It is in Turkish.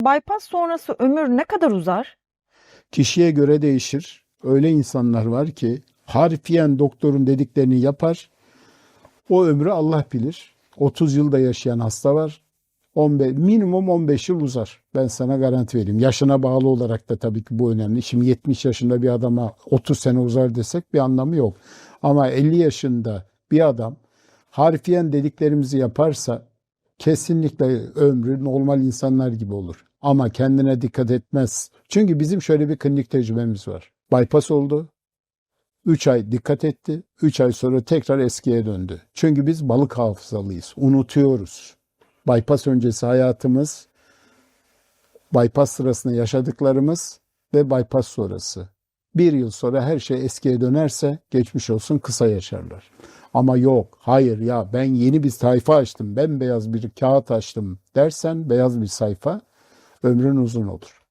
Bypass sonrası ömür ne kadar uzar? Kişiye göre değişir. Öyle insanlar var ki harfiyen doktorun dediklerini yapar. O ömrü Allah bilir. 30 yılda yaşayan hasta var. 15, minimum 15 yıl uzar. Ben sana garanti vereyim. Yaşına bağlı olarak da tabii ki bu önemli. Şimdi 70 yaşında bir adama 30 sene uzar desek bir anlamı yok. Ama 50 yaşında bir adam harfiyen dediklerimizi yaparsa kesinlikle ömrü normal insanlar gibi olur. Ama kendine dikkat etmez. Çünkü bizim şöyle bir klinik tecrübemiz var. Bypass oldu. 3 ay dikkat etti. 3 ay sonra tekrar eskiye döndü. Çünkü biz balık hafızalıyız. Unutuyoruz. Bypass öncesi hayatımız, bypass sırasında yaşadıklarımız ve bypass sonrası. Bir yıl sonra her şey eskiye dönerse geçmiş olsun, kısa yaşarlar. Ama yok, hayır ya ben yeni bir sayfa açtım, bembeyaz bir kağıt açtım dersen beyaz bir sayfa ömrün uzun olur.